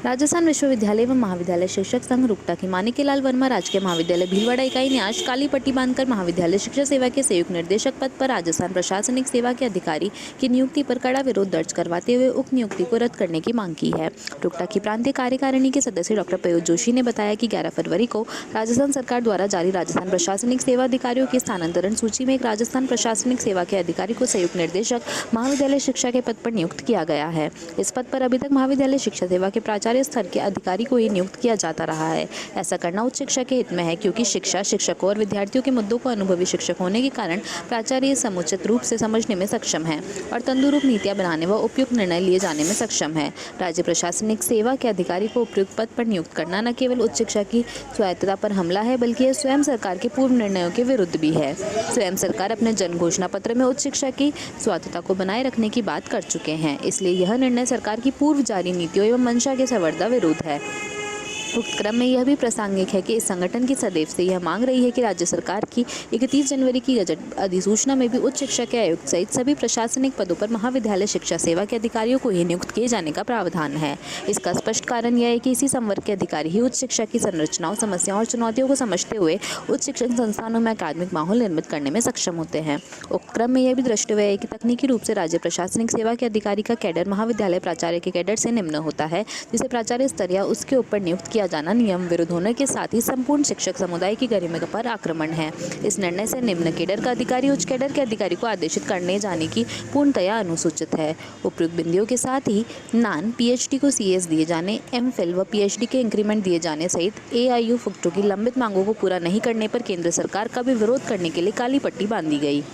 राजस्थान विश्वविद्यालय एवं महाविद्यालय शिक्षक संघ रुकटा की माणिक्यलाल वर्मा राजकीय महाविद्यालय भीलवाड़ा इकाई ने आज काली पट्टी बांधकर महाविद्यालय शिक्षा सेवा के संयुक्त निर्देशक पद पर राजस्थान प्रशासनिक सेवा के अधिकारी की नियुक्ति पर कड़ा विरोध दर्ज करवाते हुए उक्त नियुक्ति को रद्द करने की मांग की है। रुकटा की प्रांतीय कार्यकारिणी के सदस्य डॉक्टर पयोज जोशी ने बताया कि 11 फरवरी को राजस्थान सरकार द्वारा जारी राजस्थान प्रशासनिक सेवा अधिकारियों की स्थानांतरण सूची में एक राजस्थान प्रशासनिक सेवा के अधिकारी को संयुक्त निर्देशक महाविद्यालय शिक्षा के पद पर नियुक्त किया गया है। इस पद पर अभी तक महाविद्यालय शिक्षा सेवा के प्राचार्य स्तर के अधिकारी को ही नियुक्त किया जाता रहा है। ऐसा करना उच्च शिक्षा के हित में है, क्योंकि शिक्षा, शिक्षकों और विद्यार्थियों के मुद्दों को अनुभवी शिक्षक होने के कारण प्राचार्य समुचित रूप से समझने में सक्षम है और तंदुरुस्त नीतियां बनाने व उपयुक्त निर्णय लिए जाने में सक्षम है। राज्य प्रशासनिक सेवा के अधिकारी को उपयुक्त पद पर नियुक्त करना न केवल उच्च शिक्षा की स्वायत्तता पर हमला है, बल्कि यह स्वयं सरकार के पूर्व निर्णयों के विरुद्ध भी है। स्वयं सरकार अपने जन घोषणा पत्र में उच्च शिक्षा की स्वायत्तता को बनाए रखने की बात कर चुके हैं, इसलिए यह निर्णय सरकार की पूर्व जारी नीतियों एवं मंशा के सवर्दा विरोध है। उक्त क्रम में यह भी प्रासंगिक है कि इस संगठन की सदैव से यह मांग रही है कि राज्य सरकार की 31 जनवरी की गजट अधिसूचना में भी उच्च शिक्षा के आयुक्त सहित सभी प्रशासनिक पदों पर महाविद्यालय शिक्षा सेवा के अधिकारियों को ही नियुक्त किए जाने का प्रावधान है। इसका स्पष्ट कारण यह है कि इसी संवर्ग के अधिकारी ही उच्च शिक्षा की संरचनाओं, समस्याओं और चुनौतियों को समझते हुए उच्च शिक्षण संस्थानों में अकादमिक माहौल निर्मित करने में सक्षम होते हैं। उक्त क्रम में यह भी दृष्टव्य है कि तकनीकी रूप से राज्य प्रशासनिक सेवा के अधिकारी का कैडर महाविद्यालय प्राचार्य के कैडर से निम्न होता है, जिसे प्राचार्य स्तर या उसके ऊपर नियुक्त किया जाना नियम विरुद्ध होने के साथ ही संपूर्ण शिक्षक समुदाय की गरिमा पर आक्रमण है। इस निर्णय से निम्न कैडर का अधिकारी उच्च कैडर के अधिकारी को आदेशित करने जाने की पूर्णतया अनुसूचित है। उपयुक्त बिंदुओं के साथ ही नान पीएचडी को सीएस दिए जाने, एमफिल व पीएचडी के इंक्रीमेंट दिए जाने सहित एआईयू फुक्टो की लंबित मांगों को पूरा नहीं करने पर केंद्र सरकार का भी विरोध करने के लिए काली पट्टी बांधी गई।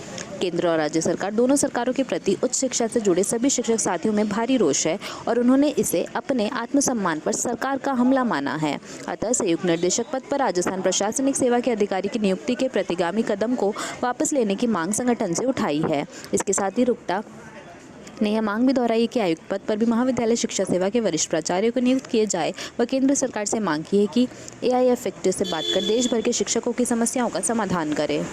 केंद्र और राज्य सरकार दोनों सरकारों के प्रति उच्च शिक्षा से जुड़े सभी शिक्षक साथियों में भारी रोष है और उन्होंने इसे अपने आत्मसम्मान पर सरकार का हमला माना है। अतः संयुक्त निर्देशक पद पर राजस्थान प्रशासनिक सेवा के अधिकारी की नियुक्ति के प्रतिगामी कदम को वापस लेने की मांग संगठन से उठाई है। इसके साथ ही रुकटा ने यह मांग भी दोहराई कि आयुक्त पद पर भी महाविद्यालय शिक्षा सेवा के वरिष्ठ प्राचार्य को नियुक्त किए जाए व केंद्र सरकार से मांग की है कि एआईएफ फैक्टर से बात कर देश भर के शिक्षकों की समस्याओं का समाधान करे।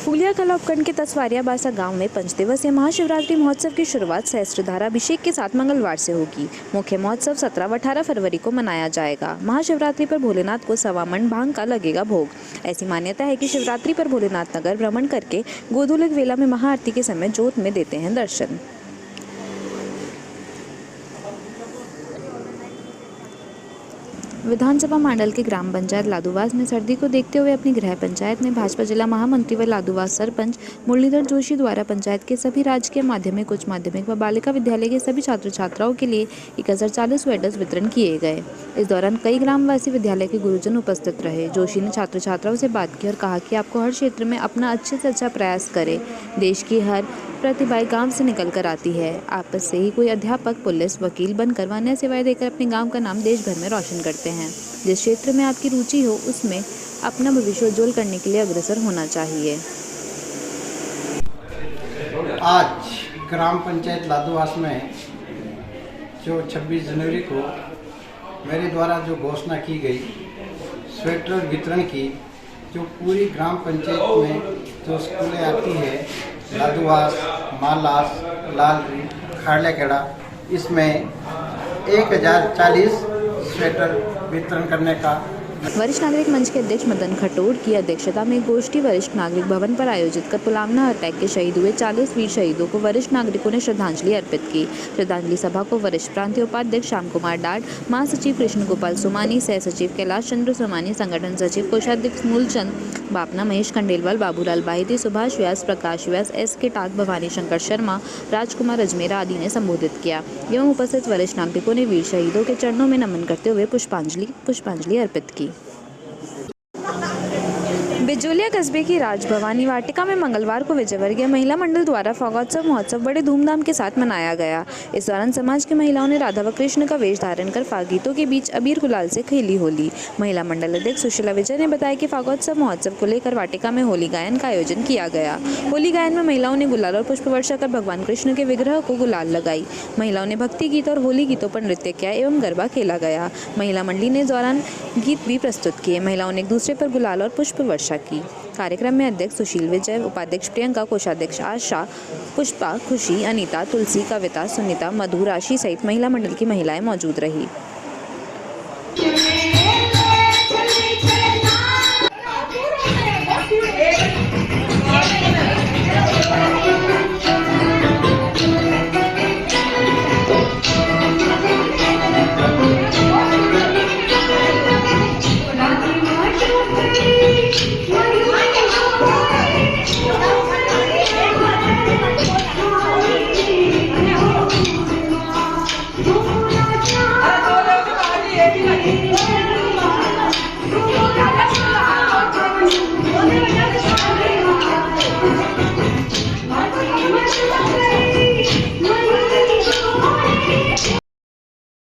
फूलिया कला उपखंड के तसवारिया बासा गांव में 5 दिवसीय महाशिवरात्रि महोत्सव की शुरुआत सहस्त्रधारा अभिषेक के साथ मंगलवार से होगी। मुख्य महोत्सव 17 व 18 फरवरी को मनाया जाएगा। महाशिवरात्रि पर भोलेनाथ को 1.25 मन भांग का लगेगा भोग। ऐसी मान्यता है कि शिवरात्रि पर भोलेनाथ नगर भ्रमण करके गोधूलिक वेला में महाआरती के समय जोत में देते हैं दर्शन। विधानसभा मंडल के ग्राम पंचायत लादूवास में सर्दी को देखते हुए अपनी गृह पंचायत में भाजपा जिला महामंत्री व लादूवास सरपंच मुरलीधर जोशी द्वारा पंचायत के सभी राजकीय माध्यमिक, उच्च माध्यमिक व बालिका विद्यालय के सभी छात्र छात्राओं के लिए 1040 स्वेटर्स वितरण किए गए। इस दौरान कई ग्रामवासी विद्यालय के गुरुजन उपस्थित रहे। जोशी ने छात्र छात्राओं से बात की और कहा कि आपको हर क्षेत्र में अपना अच्छे से अच्छा प्रयास करें। देश की हर प्रतिभाएं गांव से निकल कर आती है। आपस से ही कोई अध्यापक, पुलिस, वकील बनकर व अन्य सेवाएं देकर अपने गांव का नाम देश भर में रोशन करते हैं। जिस क्षेत्र में आपकी रुचि हो उसमें अपना भविष्य उज्जवल करने के लिए अग्रसर होना चाहिए। आज ग्राम पंचायत लादूवास में जो 26 जनवरी को मेरे द्वारा जो घोषणा की गई स्वेटर वितरण की, जो पूरी ग्राम पंचायत में जो स्कूलें आती है, लादूवास, मालास, लालरी, खाड़लेखेड़ा, इसमें 1040 स्वेटर वितरण करने का। वरिष्ठ नागरिक मंच के अध्यक्ष मदन खटोड़ की अध्यक्षता में गोष्ठी वरिष्ठ नागरिक भवन पर आयोजित कर पुलामना अटैक के शहीद हुए 40 वीर शहीदों को वरिष्ठ नागरिकों ने श्रद्धांजलि अर्पित की। श्रद्धांजलि सभा को वरिष्ठ प्रांतीय उपाध्यक्ष श्याम कुमार डाड, महासचिव कृष्ण गोपाल सोमानी, सह सचिव कैलाश चंद्र सोमानी, संगठन सचिव कोषाध्यक्ष मूलचंद बापना, महेश खंडेलवाल, बाबूलाल बाहिती, सुभाष व्यास, प्रकाश व्यास, SK टाक, भवानी शंकर शर्मा, राजकुमार अजमेरा आदि ने संबोधित किया। एवं उपस्थित वरिष्ठ नागरिकों ने वीर शहीदों के चरणों में नमन करते हुए पुष्पांजलि अर्पित की। बिजोलिया कस्बे की राजभवानी वाटिका में मंगलवार को विजयवर्गीय महिला मंडल द्वारा फागोत्सव महोत्सव बड़े धूमधाम के साथ मनाया गया। इस दौरान समाज की महिलाओं ने राधा व कृष्ण का वेश धारण कर फाग गीतों के बीच अबीर गुलाल से खेली होली। महिला मंडल अध्यक्ष सुशीला विजय ने बताया कि फागोत्सव महोत्सव को लेकर वाटिका में होली गायन का आयोजन किया गया। होली गायन में महिलाओं ने गुलाल और पुष्प वर्षा कर भगवान कृष्ण के विग्रह को गुलाल लगाई। महिलाओं ने भक्ति गीत और होली गीतों पर नृत्य किया एवं गरबा खेला गया। महिला मंडली ने दौरान गीत भी प्रस्तुत किए। महिलाओं ने एक दूसरे पर गुलाल और पुष्प वर्षा की। कार्यक्रम में अध्यक्ष सुशील विजय, उपाध्यक्ष प्रियंका, कोषाध्यक्ष आशा, पुष्पा, खुशी, अनीता, तुलसी, कविता, सुनीता, मधु, राशि सहित महिला मंडल की महिलाएं मौजूद रही।